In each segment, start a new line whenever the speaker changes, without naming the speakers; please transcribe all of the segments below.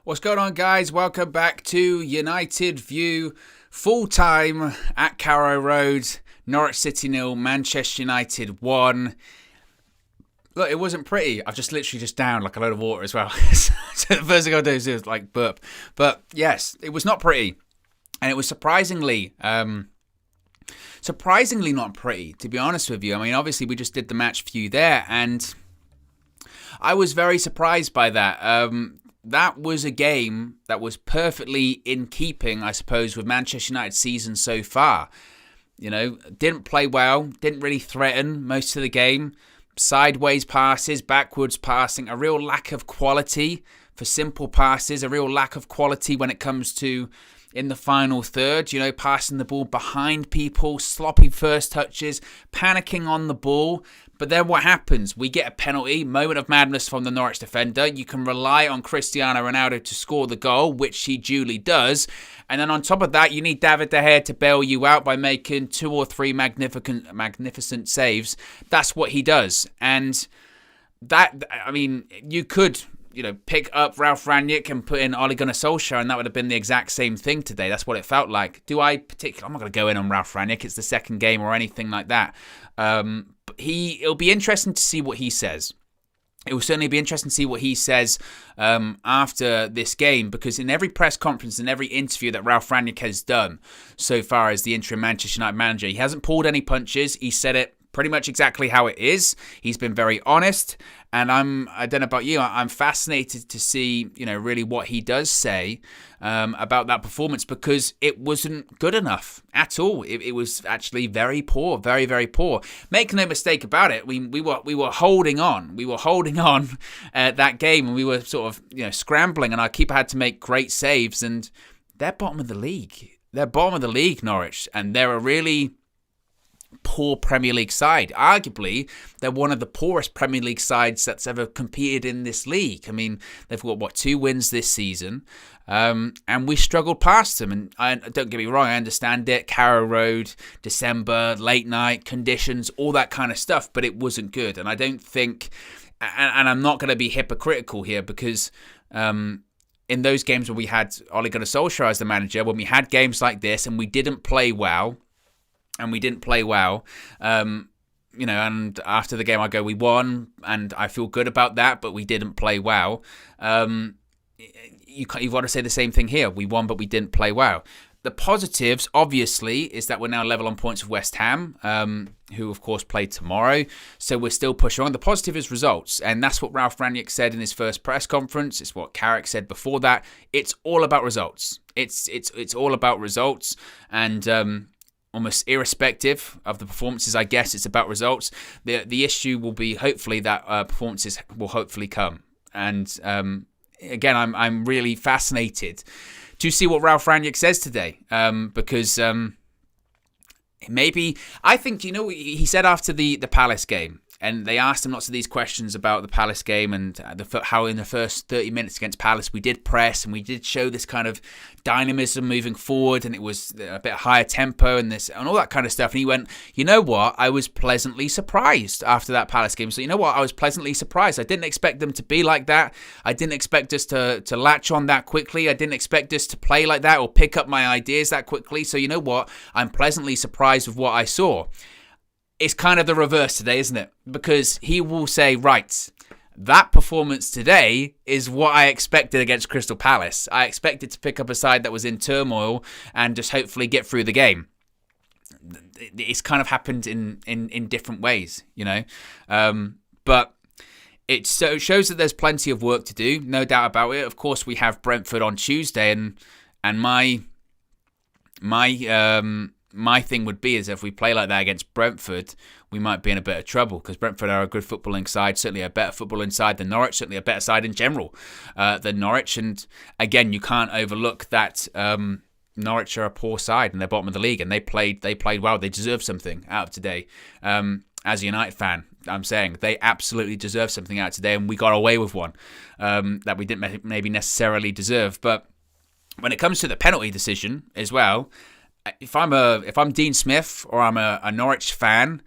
What's going on, guys? Welcome back to United View, full-time at Carrow Road. Norwich City 0, Manchester United 1. Look, it wasn't pretty. I've just literally downed like a load of water as well. So the first thing I'll do is like burp. But yes, it was not pretty. And it was surprisingly not pretty, to be honest with you. I mean, obviously we just did the match view there, and I was very surprised by that. That was a game that was perfectly in keeping, I suppose, with Manchester United's season so far. You know, didn't play well, didn't really threaten most of the game. Sideways passes, backwards passing, a real lack of quality for simple passes, a real lack of quality when it comes to in the final third, you know, passing the ball behind people, sloppy first touches, panicking on the ball. But then what happens? We get a penalty, moment of madness from the Norwich defender. You can rely on Cristiano Ronaldo to score the goal, which he duly does. And then on top of that, you need David De Gea to bail you out by making 2 or 3 magnificent saves. That's what he does. And that, I mean, you could, you know, pick up Ralph Rangnick and put in Ole Gunnar Solskjaer, and that would have been the exact same thing today. That's what it felt like. I'm not going to go in on Ralph Rangnick. It's the second game or anything like that. It'll be interesting to see what he says. It will certainly be interesting to see what he says after this game, because in every press conference and every interview that Ralph Rangnick has done so far as the interim Manchester United manager, he hasn't pulled any punches. He said it pretty much exactly how it is. He's been very honest, and I don't know about you, I'm fascinated to see, you know, really what he does say about that performance, because it wasn't good enough at all. It was actually very poor, very, very poor. Make no mistake about it. We were holding on. We were holding on that game, and we were sort of, you know, scrambling, and our keeper had to make great saves, and they're bottom of the league. They're bottom of the league, Norwich, and they're a really poor Premier League side. Arguably, they're one of the poorest Premier League sides that's ever competed in this league. I mean, they've got, 2 wins this season, and we struggled past them. And don't get me wrong, I understand it. Carrow Road, December, late night, conditions, all that kind of stuff, but it wasn't good. And I don't think, and I'm not going to be hypocritical here, because in those games when we had Ole Gunnar Solskjaer as the manager, when we had games like this and we didn't play well, you know, and after the game I go, we won, and I feel good about that, but we didn't play well. You've got to say the same thing here. We won, but we didn't play well. The positives, obviously, is that we're now level on points with West Ham, who, of course, play tomorrow. So we're still pushing on. The positive is results, and that's what Ralph Rangnick said in his first press conference. It's what Carrick said before that. It's all about results. It's all about results, and almost irrespective of the performances, I guess it's about results. The issue will be hopefully that performances will hopefully come. And again, I'm really fascinated to see what Ralph Rangnick says today, because maybe, I think, you know, he said after the Palace game, and they asked him lots of these questions about the Palace game and how in the first 30 minutes against Palace we did press and we did show this kind of dynamism moving forward, and it was a bit higher tempo and all that kind of stuff. And he went, you know what, I was pleasantly surprised after that Palace game. So you know what, I was pleasantly surprised. I didn't expect them to be like that. I didn't expect us to latch on that quickly. I didn't expect us to play like that or pick up my ideas that quickly. So you know what, I'm pleasantly surprised with what I saw. It's kind of the reverse today, isn't it? Because he will say, right, that performance today is what I expected against Crystal Palace. I expected to pick up a side that was in turmoil and just hopefully get through the game. It's kind of happened in different ways, you know. But it shows that there's plenty of work to do, no doubt about it. Of course, we have Brentford on Tuesday, and my thing would be is if we play like that against Brentford, we might be in a bit of trouble, because Brentford are a good footballing side, certainly a better footballing side than Norwich, certainly a better side in general than Norwich. And again, you can't overlook that Norwich are a poor side and they're bottom of the league, and they played well. They deserve something out of today. As a United fan, I'm saying they absolutely deserve something out of today, and we got away with one that we didn't maybe necessarily deserve. But when it comes to the penalty decision as well, if I'm Dean Smith or I'm a Norwich fan,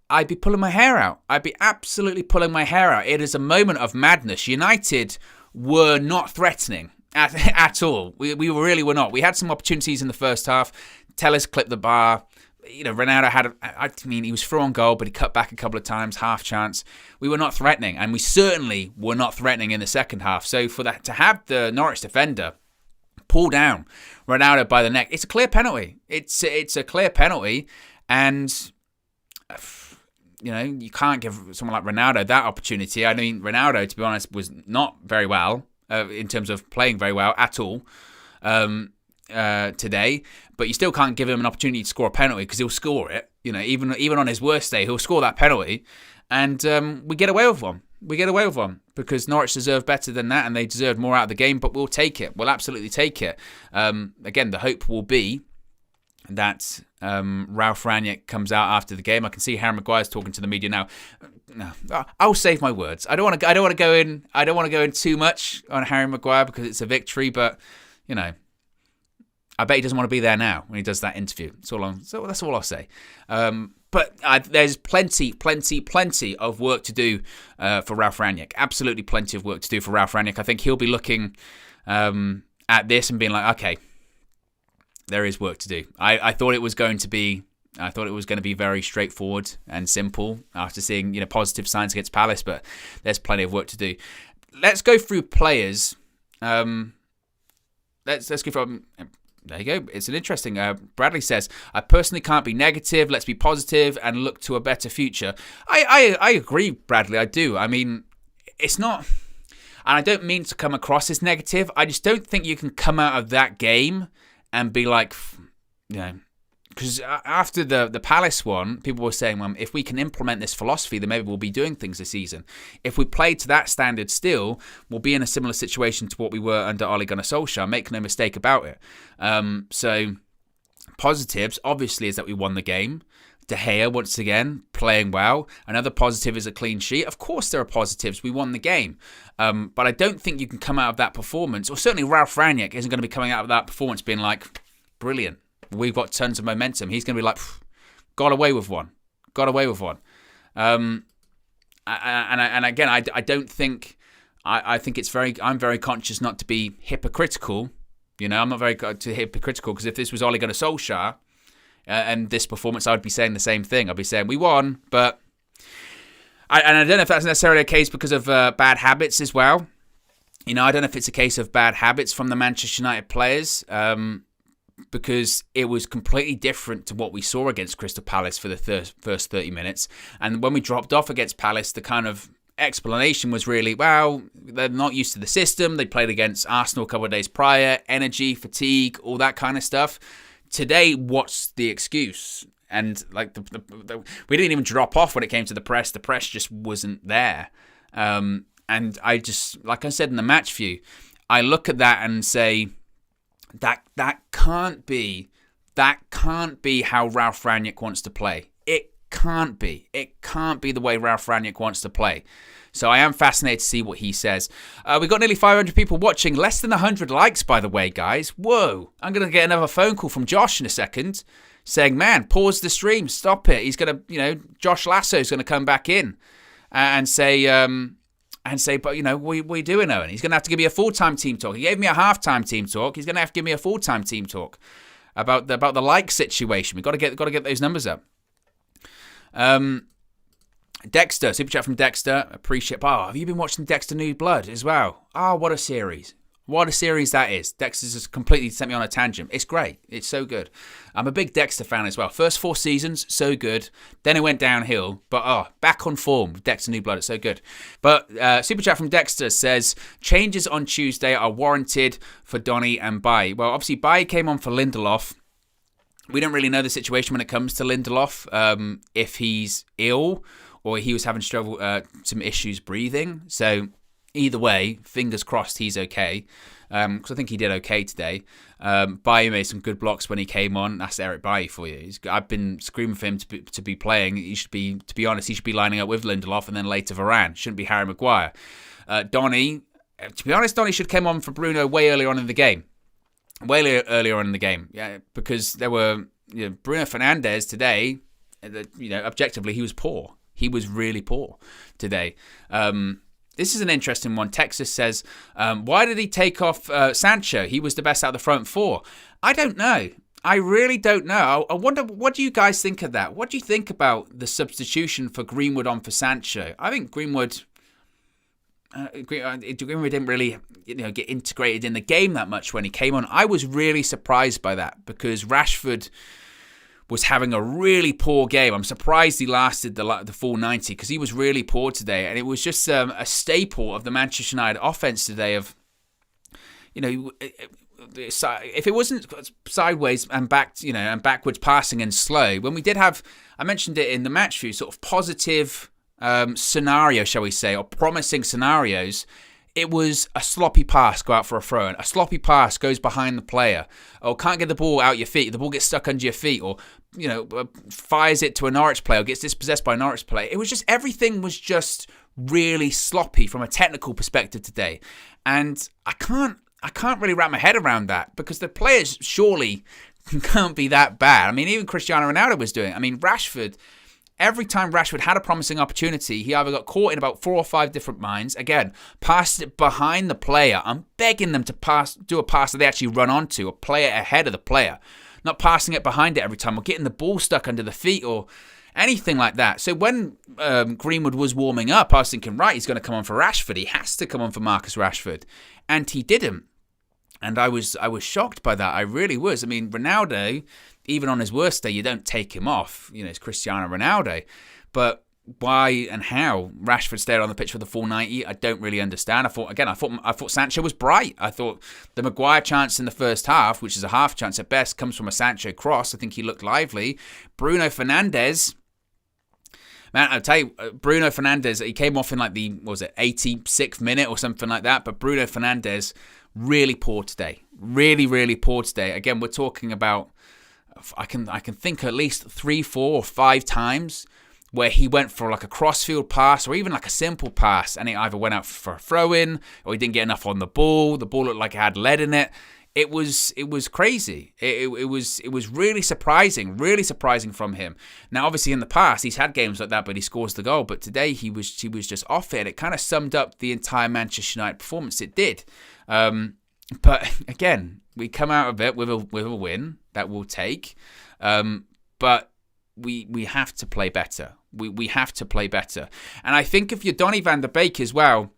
I'd be pulling my hair out. I'd be absolutely pulling my hair out. It is a moment of madness. United were not threatening At all. We really were not. We had some opportunities in the first half. Tellers clipped the bar. Ronaldo he was through on goal, but he cut back a couple of times, half chance. We were not threatening, and we certainly were not threatening in the second half. So for that to have the Norwich defender pull down Ronaldo by the neck, it's a clear penalty. It's a clear penalty, and you can't give someone like Ronaldo that opportunity. I mean, Ronaldo, to be honest, was not very well in terms of playing very well at all today, but you still can't give him an opportunity to score a penalty because he'll score it. Even on his worst day, he'll score that penalty, and we get away with one. We get away with one because Norwich deserve better than that, and they deserve more out of the game. But we'll take it. We'll absolutely take it. Again, the hope will be that Ralph Rangnick comes out after the game. I can see Harry Maguire's talking to the media now. No, I'll save my words. I don't want to go in too much on Harry Maguire because it's a victory, but I bet he doesn't want to be there now when he does that interview. So that's all I'll say. But there's plenty of work to do for Ralph Rangnick. Absolutely plenty of work to do for Ralph Rangnick. I think he'll be looking at this and being like, okay, there is work to do. I thought it was going to be very straightforward and simple after seeing positive signs against Palace, but there's plenty of work to do. Let's go through players. Let's go from. There you go. It's an interesting. Bradley says, "I personally can't be negative. Let's be positive and look to a better future." I agree, Bradley. I do. I mean, it's not, and I don't mean to come across as negative. I just don't think you can come out of that game and be like, because after the Palace one, people were saying, well, if we can implement this philosophy, then maybe we'll be doing things this season. If we play to that standard still, we'll be in a similar situation to what we were under Ole Gunnar Solskjaer. Make no mistake about it. So positives, obviously, is that we won the game. De Gea, once again, playing well. Another positive is a clean sheet. Of course there are positives. We won the game. But I don't think you can come out of that performance, or certainly Ralph Rangnick isn't going to be coming out of that performance being like, brilliant. We've got tons of momentum. He's going to be like, got away with one. And again, I don't think, I think it's I'm very conscious not to be hypocritical. I'm not very hypocritical because if this was Ole Gunnar Solskjaer and this performance, I would be saying the same thing. I'd be saying we won, but I don't know if that's necessarily a case because of bad habits as well. I don't know if it's a case of bad habits from the Manchester United players. Because it was completely different to what we saw against Crystal Palace for the first 30 minutes. And when we dropped off against Palace, the kind of explanation was really, well, they're not used to the system. They played against Arsenal a couple of days prior, energy, fatigue, all that kind of stuff. Today, what's the excuse? And like we didn't even drop off when it came to the press. The press just wasn't there. And I just, like I said in the match view, I look at that and say, That can't be how Ralph Rangnick wants to play. It can't be. It can't be the way Ralph Rangnick wants to play. So I am fascinated to see what he says. We've got nearly 500 people watching. Less than 100 likes, by the way, guys. Whoa. I'm going to get another phone call from Josh in a second saying, man, pause the stream. Stop it. He's going to, Josh Lasso's going to come back in and say, but, what are you doing, Owen? He's going to have to give me a full-time team talk. He gave me a half-time team talk. He's going to have to give me a full-time team talk about the like situation. We've got to get those numbers up. Dexter, super chat from Dexter. Appreciate. Oh, have you been watching Dexter New Blood as well? Oh, what a series. What a series that is. Dexter's just completely sent me on a tangent. It's great. It's so good. I'm a big Dexter fan as well. First 4 seasons, so good. Then it went downhill. But, back on form with Dexter New Blood. It's so good. But super chat from Dexter says, changes on Tuesday are warranted for Donny and Bailly. Well, obviously, Bailly came on for Lindelof. We don't really know the situation when it comes to Lindelof, if he's ill or he was having some issues breathing. So either way, fingers crossed he's okay. Because I think he did okay today. Bailly made some good blocks when he came on. That's Eric Bailly for you. I've been screaming for him to be playing. He should be, to be honest, he should be lining up with Lindelof and then later Varane. Shouldn't be Harry Maguire. Donny, to be honest, Donny should have come on for Bruno way earlier on in the game. Yeah, because there were Bruno Fernandes today. Objectively, he was poor. He was really poor today. This is an interesting one. Texas says, why did he take off Sancho? He was the best out of the front four. I don't know. I really don't know. I wonder, what do you guys think of that? What do you think about the substitution for Greenwood on for Sancho? I think Greenwood didn't really get integrated in the game that much when he came on. I was really surprised by that because Rashford was having a really poor game. I'm surprised he lasted the full 90 because he was really poor today. And it was just a staple of the Manchester United offense today of, if it wasn't sideways and back, and backwards passing and slow, when we did have, I mentioned it in the match view, sort of positive scenario, shall we say, or promising scenarios, it was a sloppy pass, go out for a throw-in. A sloppy pass goes behind the player. Or can't get the ball out your feet. The ball gets stuck under your feet. Or, fires it to a Norwich player. Or gets dispossessed by a Norwich player. It was just, everything was just really sloppy from a technical perspective today. And I can't really wrap my head around that because the players surely can't be that bad. I mean, even Cristiano Ronaldo was doing it. I mean, Rashford... Every time Rashford had a promising opportunity, he either got caught in about 4 or 5 different minds. Again, passed it behind the player. I'm begging them to do a pass that they actually run onto, a player ahead of the player. Not passing it behind it every time or getting the ball stuck under the feet or anything like that. So when Greenwood was warming up, I was thinking, right, he's going to come on for Rashford. He has to come on for Marcus Rashford. And he didn't. And I was shocked by that. I really was. I mean, Ronaldo, even on his worst day, you don't take him off. It's Cristiano Ronaldo. But why and how Rashford stayed on the pitch for the full 90, I don't really understand. I thought Sancho was bright. I thought the Maguire chance in the first half, which is a half chance at best, comes from a Sancho cross. I think he looked lively. Bruno Fernandes, man, I'll tell you, Bruno Fernandes, he came off in like the, 86th minute or something like that. But Bruno Fernandes, really poor today. Really, really poor today. Again, we're talking about, I can think at least 3, 4, or 5 times where he went for like a crossfield pass or even like a simple pass and it either went out for a throw-in or he didn't get enough on the ball. The ball looked like it had lead in it. It was crazy. It was really surprising from him. Now, obviously, in the past, he's had games like that, but he scores the goal. But today, he was just off it. It kind of summed up the entire Manchester United performance. It did. But again, we come out of it with a win that we'll take. But we have to play better. We have to play better. And I think if you're Donny van der Beek as well.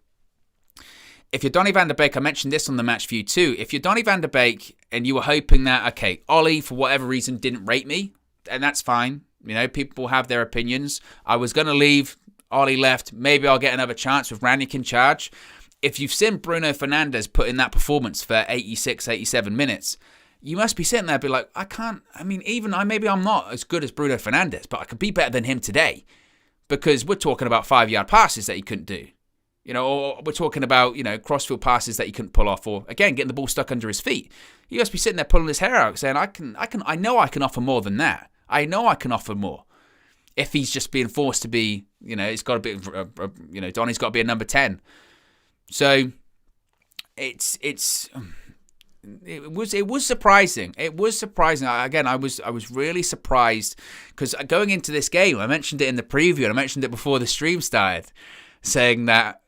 If you're Donny van der Beek, I mentioned this on the match view too. If you're Donny van der Beek and you were hoping that, okay, Ollie, for whatever reason, didn't rate me, and that's fine. People have their opinions. I was going to leave. Ollie left. Maybe I'll get another chance with Rangnick in charge. If you've seen Bruno Fernandes put in that performance for 86, 87 minutes, you must be sitting there and be like, maybe I'm not as good as Bruno Fernandes, but I could be better than him today. Because we're talking about 5-yard passes that he couldn't do. Or we're talking about, crossfield passes that he couldn't pull off, or again, getting the ball stuck under his feet. He must be sitting there pulling his hair out saying, I know I can offer more than that. I know I can offer more. If he's just being forced to be, it's got to be, Donny's got to be a number 10. So it was surprising. It was surprising. Again, I was really surprised because going into this game, I mentioned it in the preview and I mentioned it before the stream started, saying that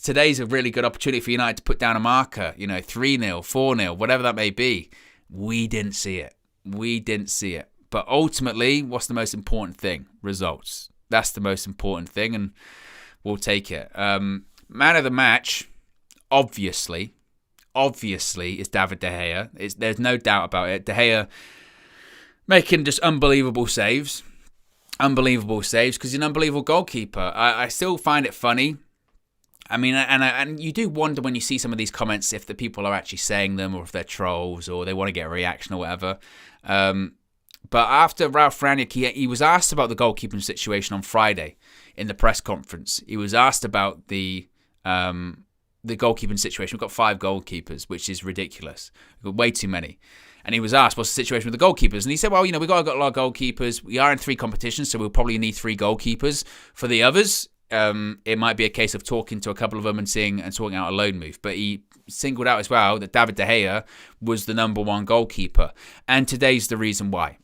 today's a really good opportunity for United to put down a marker, 3-0, 4-0, whatever that may be. We didn't see it. But ultimately, what's the most important thing? Results. That's the most important thing, and we'll take it. Man of the match, obviously, is David De Gea. There's no doubt about it. De Gea making just unbelievable saves. Because he's an unbelievable goalkeeper. I still find it funny. I mean, and you do wonder when you see some of these comments if the people are actually saying them or if they're trolls or they want to get a reaction or whatever. But after Ralf Rangnick, he was asked about the goalkeeping situation on Friday in the press conference. He was asked about the goalkeeping situation. We've got 5 goalkeepers, which is ridiculous. We've got way too many. And he was asked, what's the situation with the goalkeepers? And he said, well, we've got a lot of goalkeepers. We are in 3 competitions, so we'll probably need 3 goalkeepers. For the others, it might be a case of talking to a couple of them and sorting out a loan move. But he singled out as well that David De Gea was the number 1 goalkeeper. And today's the reason why.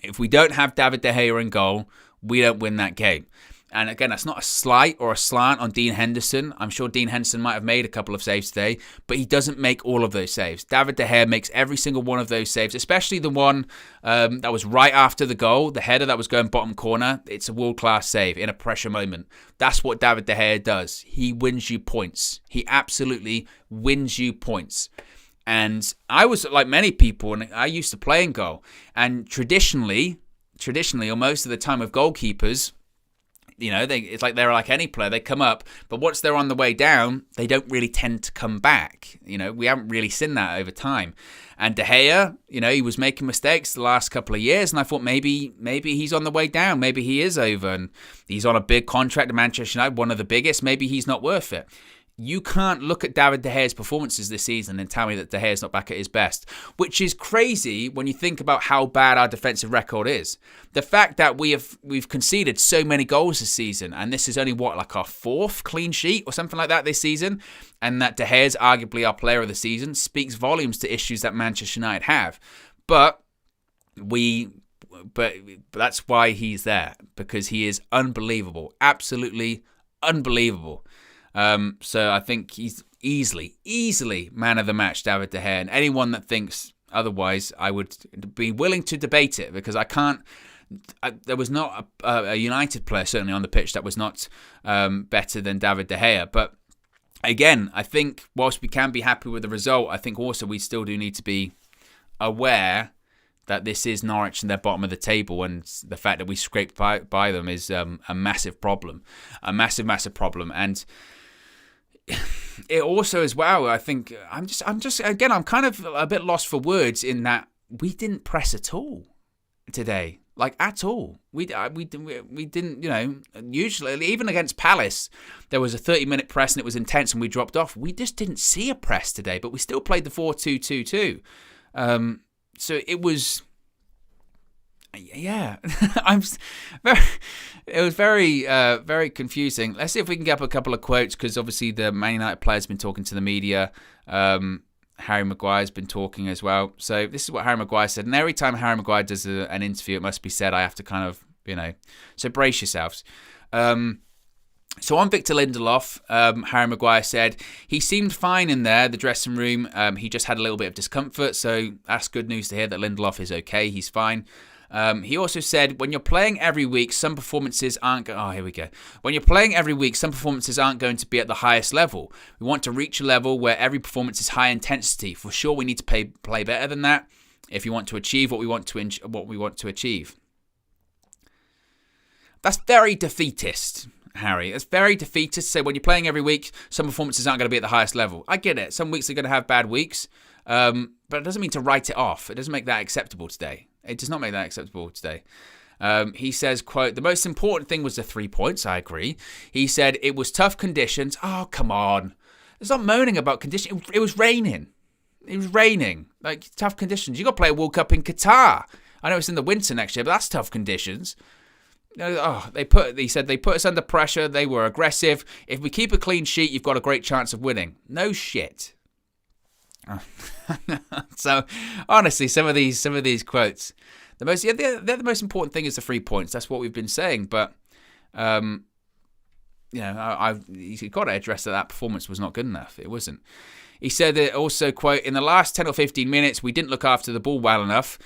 If we don't have David De Gea in goal, we don't win that game. And again, that's not a slight or a slant on Dean Henderson. I'm sure Dean Henderson might have made a couple of saves today, but he doesn't make all of those saves. David De Gea makes every single one of those saves, especially the one that was right after the goal, the header that was going bottom corner. It's a world-class save in a pressure moment. That's what David De Gea does. He wins you points. He absolutely wins you points. And I was like many people, and I used to play in goal. And traditionally, or most of the time with goalkeepers, it's like they're like any player. They come up, but once they're on the way down, they don't really tend to come back. We haven't really seen that over time. And De Gea, he was making mistakes the last couple of years, and I thought maybe he's on the way down. Maybe he is over, and he's on a big contract at Manchester United, one of the biggest. Maybe he's not worth it. You can't look at David De Gea's performances this season and tell me that De Gea's not back at his best, which is crazy when you think about how bad our defensive record is. The fact that we've conceded so many goals this season, and this is only like our 4th clean sheet or something like that this season, and that De Gea's arguably our player of the season, speaks volumes to issues that Manchester United have. But that's why he's there, because he is unbelievable, absolutely unbelievable. So I think he's easily man of the match, David De Gea. And anyone that thinks otherwise, I would be willing to debate it, because there was not a United player certainly on the pitch that was not better than David De Gea. But again, I think whilst we can be happy with the result, I think also we still do need to be aware that this is Norwich and they're bottom of the table, and the fact that we scraped by them is a massive problem, massive problem. And it also as well, I think I'm kind of a bit lost for words in that we didn't press at all today, like at all. We didn't, usually even against Palace there was a 30-minute press and it was intense and we dropped off. We just didn't see a press today, but we still played the 4-2-2-2. So it was, yeah, it was very confusing. Let's see if we can get up a couple of quotes, because obviously the Man United player's been talking to the media. Harry Maguire's been talking as well. So this is what Harry Maguire said. And every time Harry Maguire does an interview, it must be said, I have to kind of, so brace yourselves. So on Victor Lindelof, Harry Maguire said, he seemed fine in there, the dressing room. He just had a little bit of discomfort, so that's good news to hear that Lindelof is okay, he's fine. He also said, when you're playing every week, some performances aren't When you're playing every week, some performances aren't going to be at the highest level. We want to reach a level where every performance is high intensity. For sure, we need to play better than that if you want to achieve what we want to achieve. That's very defeatist, Harry. It's very defeatist to say when you're playing every week, some performances aren't going to be at the highest level. I get it. Some weeks are going to have bad weeks, but it doesn't mean to write it off. It doesn't make that acceptable today. It does not make that acceptable today. He says, quote, the most important thing was the 3 points. I agree. He said it was tough conditions. Oh, come on. It's not moaning about conditions. It was raining. It was raining. Like, tough conditions. You got to play a World Cup in Qatar. I know it's in the winter next year, but that's tough conditions. He said they put us under pressure. They were aggressive. If we keep a clean sheet, you've got a great chance of winning. No shit. So honestly, some of these quotes, the most important thing is the 3 points. That's what we've been saying. But you've got to address that performance was not good enough. It wasn't. He said that also, quote, in the last 10 or 15 minutes, we didn't look after the ball well enough.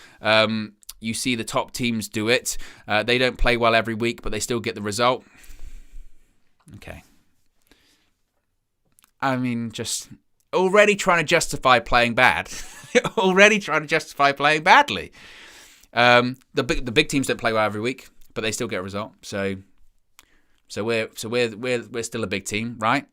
You see the top teams do it. They don't play well every week, but they still get the result. Okay. I mean, just already trying to justify playing bad. Already trying to justify playing badly. The big teams don't play well every week, but they still get a result. So we're still a big team, right?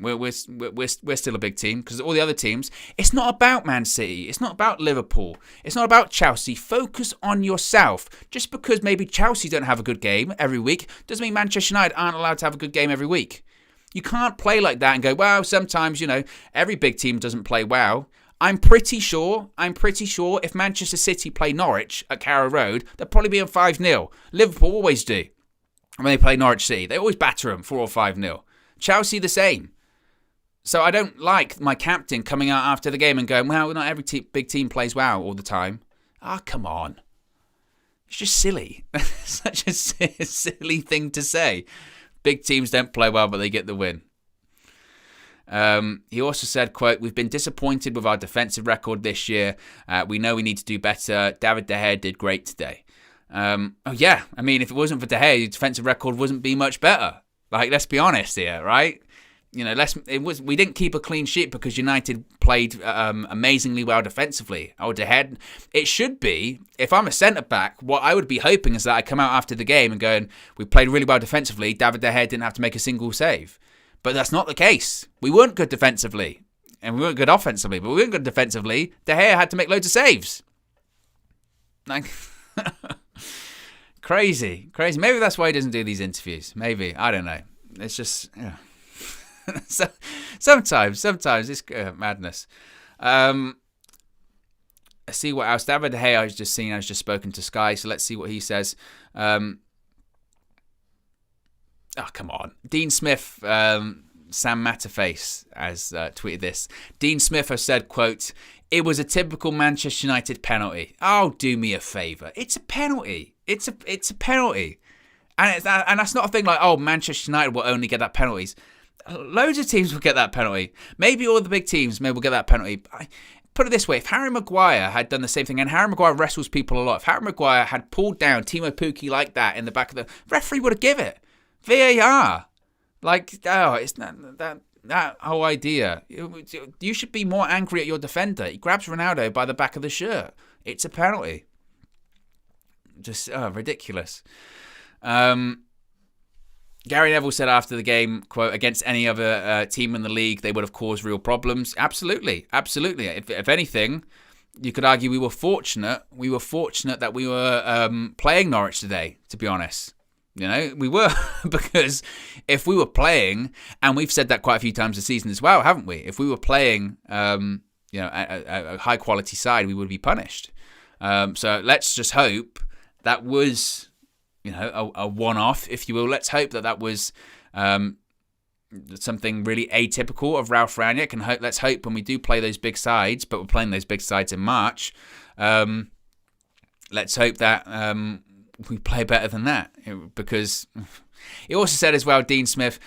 We're still a big team, because all the other teams, it's not about Man City, it's not about Liverpool, it's not about Chelsea. Focus on yourself. Just because maybe Chelsea don't have a good game every week doesn't mean Manchester United aren't allowed to have a good game every week. You can't play like that and go, well, sometimes, every big team doesn't play well. I'm pretty sure if Manchester City play Norwich at Carrow Road, they'll probably be on 5-0. Liverpool always do. When they play Norwich City, they always batter them 4 or 5-0. Chelsea the same. So I don't like my captain coming out after the game and going, well, not every big team plays well all the time. Ah, come on. It's just silly. Such a silly thing to say. Big teams don't play well, but they get the win. He also said, quote, "We've been disappointed with our defensive record this year. We know we need to do better. David De Gea did great today." Oh yeah, I mean, if it wasn't for De Gea, the defensive record wouldn't be much better. Like, let's be honest here, right? You know, we didn't keep a clean sheet because United played amazingly well defensively. Oh, De Gea, it should be, if I'm a centre-back, what I would be hoping is that I come out after the game and going, we played really well defensively, David De Gea didn't have to make a single save. But that's not the case. We weren't good defensively, and we weren't good offensively, but we weren't good defensively. De Gea had to make loads of saves. Like, crazy. Maybe that's why he doesn't do these interviews. Maybe. I don't know. It's just, yeah. So, sometimes it's madness. Let's see what else. David De Gea, I was just spoken to Sky, so let's see what he says. Oh, come on. Dean Smith, Sam Matterface has tweeted this. Dean Smith has said, quote, "It was a typical Manchester United penalty." Oh, do me a favour. It's a penalty. It's a penalty. And that's not a thing like, oh, Manchester United will only get that penalties. Loads of teams will get that penalty. Maybe all the big teams will get that penalty. Put it this way, if Harry Maguire had done the same thing, and Harry Maguire wrestles people a lot, if Harry Maguire had pulled down Timo Pukki like that in the back of the referee would have given it. VAR. Like, oh, it's not that whole idea. You should be more angry at your defender. He grabs Ronaldo by the back of the shirt. It's a penalty. Just ridiculous. Gary Neville said after the game, quote, "Against any other team in the league, they would have caused real problems." Absolutely. If anything, you could argue we were fortunate. We were fortunate that we were playing Norwich today, to be honest. You know, we were, because if we were playing, and we've said that quite a few times this season as well, haven't we? If we were playing, a high quality side, we would be punished. So let's just hope that was, a one-off, if you will. Let's hope that was something really atypical of Ralph Rangnick, and let's hope when we do play those big sides, but we're playing those big sides in March, let's hope that we play better than that, because he also said as well, Dean Smith,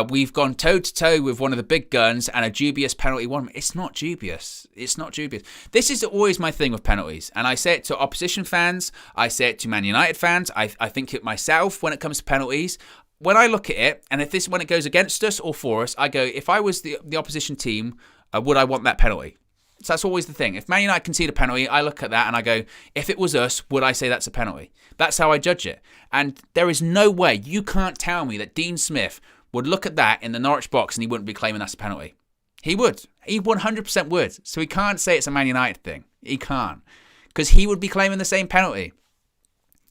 we've gone toe-to-toe with one of the big guns and a dubious penalty won. It's not dubious. This is always my thing with penalties, and I say it to opposition fans, I say it to Man United fans, I think it myself when it comes to penalties. When I look at it, and when it goes against us or for us, I go, if I was the opposition team, would I want that penalty? So that's always the thing. If Man United concede a penalty, I look at that and I go, if it was us, would I say that's a penalty? That's how I judge it. And there is no way, you can't tell me that Dean Smith would look at that in the Norwich box and he wouldn't be claiming that's a penalty. He would. He 100% would. So he can't say it's a Man United thing. He can't. Because he would be claiming the same penalty.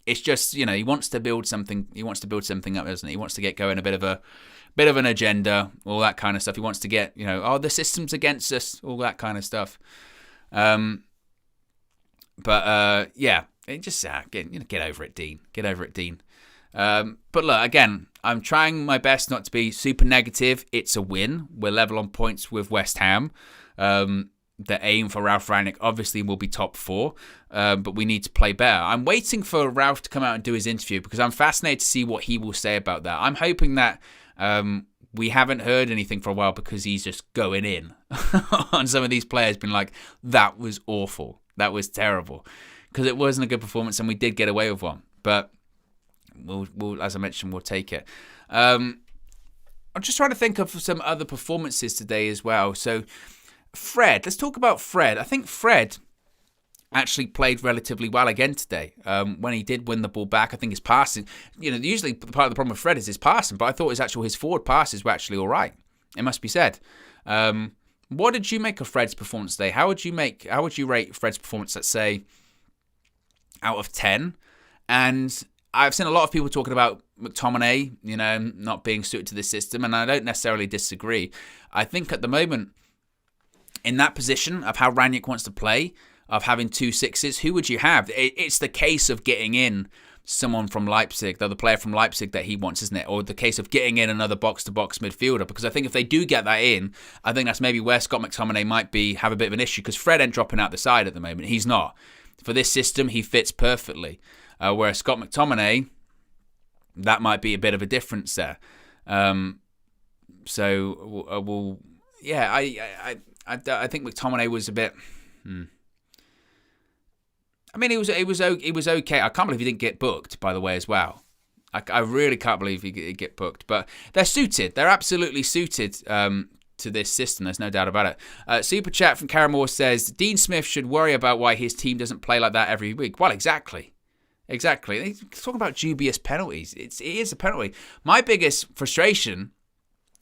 It's just, he wants to build something. He wants to build something up, doesn't he? He wants to get going a bit of an agenda, all that kind of stuff. He wants to get, the system's against us, all that kind of stuff. It just get over it, Dean. Get over it, Dean. But look, again, I'm trying my best not to be super negative. It's a win. We're level on points with West Ham. The aim for Ralph Rangnick obviously will be top 4, but we need to play better. I'm waiting for Ralph to come out and do his interview because I'm fascinated to see what he will say about that. I'm hoping that we haven't heard anything for a while because he's just going in on some of these players, being like, that was awful, that was terrible, because it wasn't a good performance and we did get away with one. But we'll as I mentioned, we'll take it. I'm just trying to think of some other performances today as well. So Fred, let's talk about Fred. I think Fred actually played relatively well again today. When he did win the ball back, I think his passing, usually part of the problem with Fred is his passing, but I thought his forward passes were actually all right. It must be said. What did you make of Fred's performance today? How would you rate Fred's performance, let's say, out of 10? And I've seen a lot of people talking about McTominay, not being suited to this system, and I don't necessarily disagree. I think at the moment, in that position of how Rangnick wants to play, of having 2 6s, who would you have? It's the case of getting in someone from Leipzig, the other player from Leipzig that he wants, isn't it? Or the case of getting in another box-to-box midfielder, because I think if they do get that in, I think that's maybe where Scott McTominay might have a bit of an issue, because Fred ain't dropping out the side at the moment. He's not. For this system, he fits perfectly. Whereas Scott McTominay, that might be a bit of a difference there. I think McTominay was a bit. I mean, it was okay. I can't believe he didn't get booked, by the way, as well. I really can't believe he didn't get booked. But they're suited. They're absolutely suited to this system. There's no doubt about it. Super chat from Caramore says, Dean Smith should worry about why his team doesn't play like that every week. Well, exactly. He's talking about dubious penalties. It is a penalty. My biggest frustration,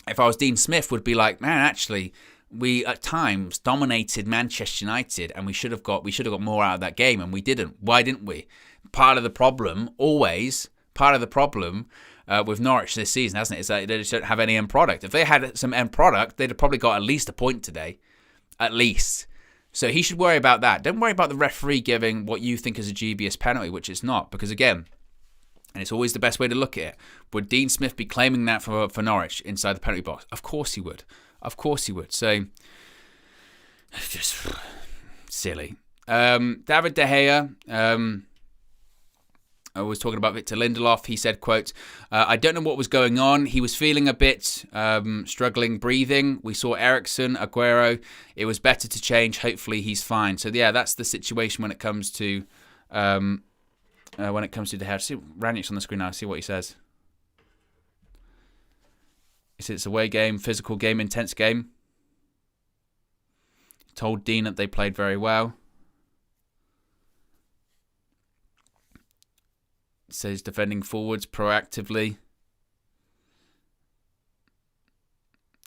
if I was Dean Smith, would be like, man, actually, we at times dominated Manchester United, and we should have got more out of that game, and we didn't. Why didn't we? Part of the problem with Norwich this season, hasn't it, is that they just don't have any end product. If they had some end product, they'd have probably got at least a point today, at least. So he should worry about that. Don't worry about the referee giving what you think is a dubious penalty, which it's not, because again, and it's always the best way to look at it, would Dean Smith be claiming that for Norwich inside the penalty box? Of course he would. So, just silly. David De Gea, I was talking about Victor Lindelof. He said, quote, I don't know what was going on. He was feeling a bit struggling breathing. We saw Eriksen, Aguero. It was better to change. Hopefully he's fine. So, yeah, that's the situation when it comes to De Gea. See, Rangnick's on the screen now. See what he says. He said it's a away game, physical game, intense game. Told Dean that they played very well. Says defending forwards proactively.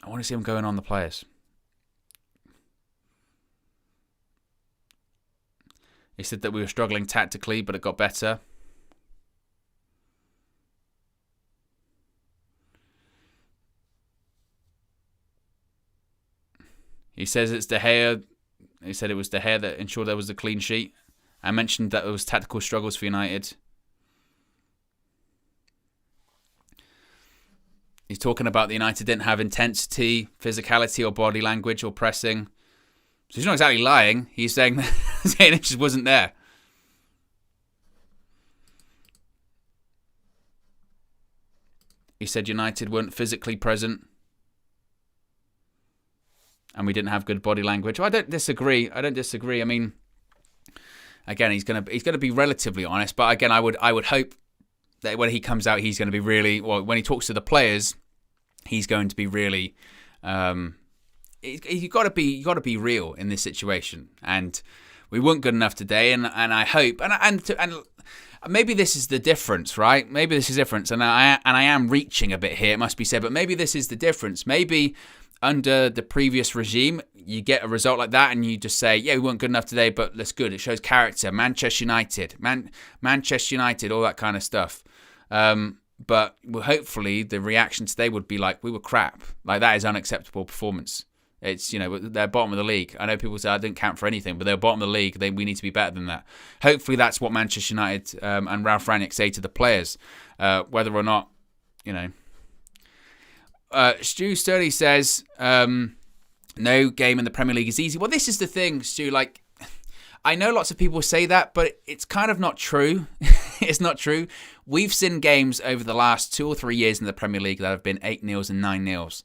I want to see him going on the players. He said that we were struggling tactically, but it got better. He says it's De Gea. He said it was De Gea that ensured there was a clean sheet. I mentioned that there was tactical struggles for United. He's talking about the United didn't have intensity, physicality, or body language, or pressing. So he's not exactly lying. He's saying that it just wasn't there. He said United weren't physically present, and we didn't have good body language. Well, I don't disagree. I mean, again, he's gonna be relatively honest, but again, I would hope that when he comes out, he's going to be really, well, when he talks to the players, he's going to be really, you got to be real in this situation. And we weren't good enough today, and I hope, and maybe this is the difference, right? Maybe this is difference, and I am reaching a bit here, it must be said, but maybe this is the difference. Maybe under the previous regime, you get a result like that and you just say, yeah, we weren't good enough today, but that's good. It shows character. Manchester United, all that kind of stuff. But hopefully the reaction today would be like, we were crap. Like, that is unacceptable performance. It's, they're bottom of the league. I know people say I didn't count for anything, but they're bottom of the league. We need to be better than that. Hopefully that's what Manchester United and Ralph Rangnick say to the players. Whether or not, Stu Sturdy says, no game in the Premier League is easy. Well, this is the thing, Stu. Like, I know lots of people say that, but it's kind of not true. It's not true. We've seen games over the last 2 or 3 years in the Premier League that have been 8-0 and 9-0.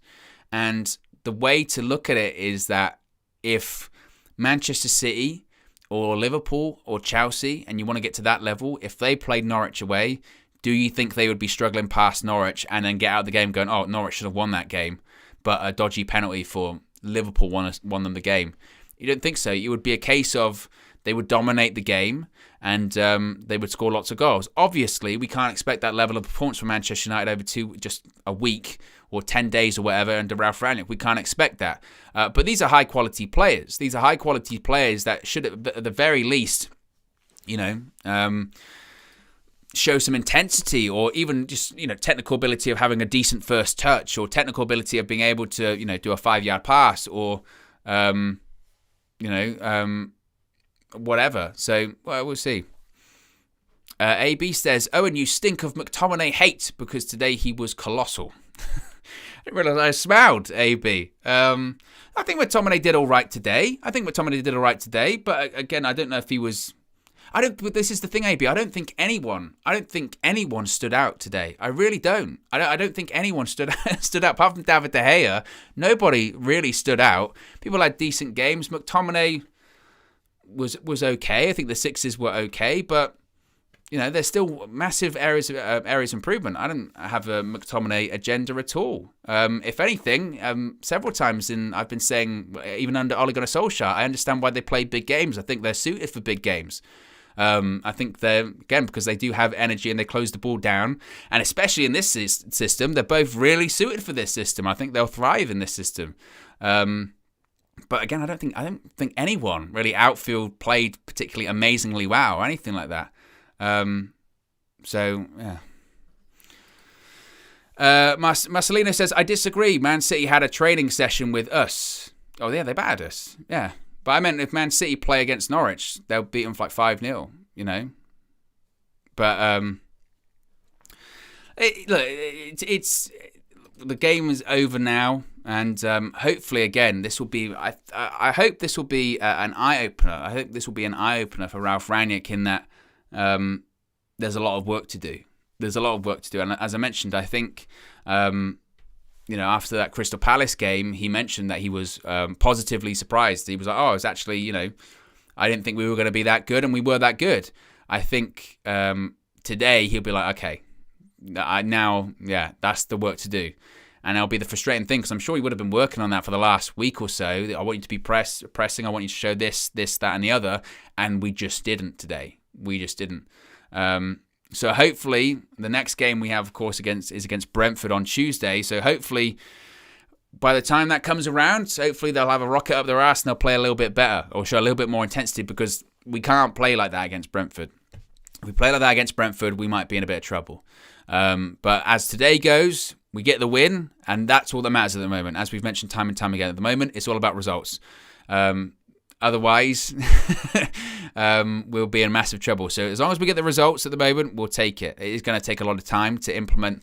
And the way to look at it is that if Manchester City or Liverpool or Chelsea, and you want to get to that level, if they played Norwich away, do you think they would be struggling past Norwich and then get out of the game going, oh, Norwich should have won that game, but a dodgy penalty for Liverpool won them the game? You don't think so. It would be a case of they would dominate the game and they would score lots of goals. Obviously, we can't expect that level of performance from Manchester United over just a week or 10 days or whatever under Ralph Rangnick. We can't expect that. But these are high-quality players. These are high-quality players that should, at the very least, show some intensity, or even just technical ability of having a decent first touch, or technical ability of being able to do a 5-yard pass, or whatever. So we'll see. AB says, Owen, you stink of McTominay hate because today he was colossal. I didn't realise I smiled, AB. I think McTominay did all right today. But again, I don't know if he was. But this is the thing, AB. I don't think anyone stood out today. I really don't. I don't think anyone stood out apart from David De Gea. Nobody really stood out. People had decent games. McTominay was okay. I think the Sixers were okay, but there's still massive areas of improvement. I don't have a McTominay agenda at all. If anything, several times I've been saying, even under Ole Gunnar Solskjaer, I understand why they play big games. I think they're suited for big games. I think they're, again, because they do have energy and they close the ball down. And especially in this system, they're both really suited for this system. I think they'll thrive in this system. But again, I don't think anyone really outfield played particularly amazingly well or anything like that. So, yeah. Marcelino says, I disagree. Man City had a training session with us. Oh, yeah, they battered us. Yeah. But I meant if Man City play against Norwich, they'll beat them for like 5-0, But, it's the game is over now. And hopefully, again, this will be. I hope this will be an eye opener. I hope this will be an eye opener for Ralf Rangnick in that there's a lot of work to do. And as I mentioned, I think after that Crystal Palace game, he mentioned that he was positively surprised. He was like, "Oh, it's actually I didn't think we were going to be that good, and we were that good." I think today he'll be like, "Okay, that's the work to do." And that'll be the frustrating thing, because I'm sure he would have been working on that for the last week or so. I want you to be pressing. I want you to show this, that, and the other. And we just didn't today. We just didn't. So hopefully, the next game we have, of course, is against Brentford on Tuesday. So hopefully, by the time that comes around, hopefully they'll have a rocket up their ass and they'll play a little bit better or show a little bit more intensity, because we can't play like that against Brentford. If we play like that against Brentford, we might be in a bit of trouble. But as today goes, we get the win, and that's all that matters at the moment. As we've mentioned time and time again, at the moment, it's all about results. Otherwise, we'll be in massive trouble. So as long as we get the results at the moment, we'll take it. It is going to take a lot of time to implement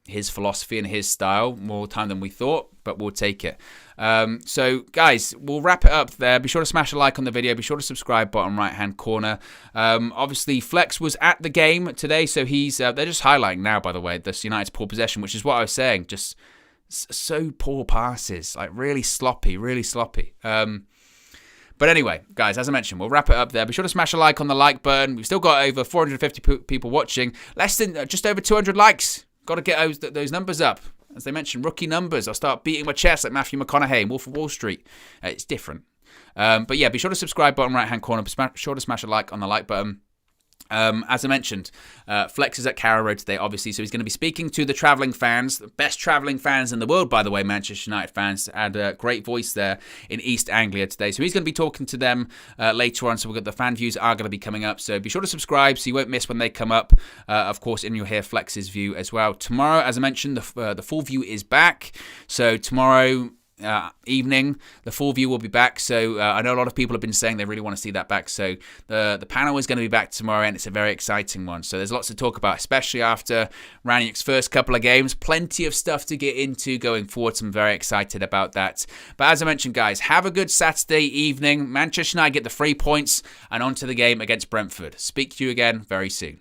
his philosophy and his style, more time than we thought, but we'll take it. So, guys, we'll wrap it up there. Be sure to smash a like on the video. Be sure to subscribe, bottom right-hand corner. Obviously, Flex was at the game today, so they're just highlighting now, by the way, this United's poor possession, which is what I was saying. Just so poor passes, like really sloppy. But anyway, guys, as I mentioned, we'll wrap it up there. Be sure to smash a like on the like button. We've still got over 450 people watching. Just over 200 likes. Got to get those numbers up. As they mentioned, rookie numbers. I'll start beating my chest like Matthew McConaughey in Wolf of Wall Street. It's different. But yeah, be sure to subscribe, bottom right-hand corner. Be sure to smash a like on the like button. As I mentioned, Flex is at Carrow Road today, obviously, so he's going to be speaking to the travelling fans, the best travelling fans in the world, by the way, Manchester United fans. Had a great voice there in East Anglia today, so he's going to be talking to them later on, so we've got the fan views are going to be coming up, so be sure to subscribe so you won't miss when they come up, of course, and you'll hear Flex's view as well. Tomorrow, as I mentioned, the full view is back, so tomorrow evening, the full view will be back. So I know a lot of people have been saying they really want to see that back. So the panel is going to be back tomorrow, and it's a very exciting one. So there's lots to talk about, especially after Rangnick's first couple of games. Plenty of stuff to get into going forward. So I'm very excited about that. But as I mentioned, guys, have a good Saturday evening. Manchester United get the 3 points and on to the game against Brentford. Speak to you again very soon.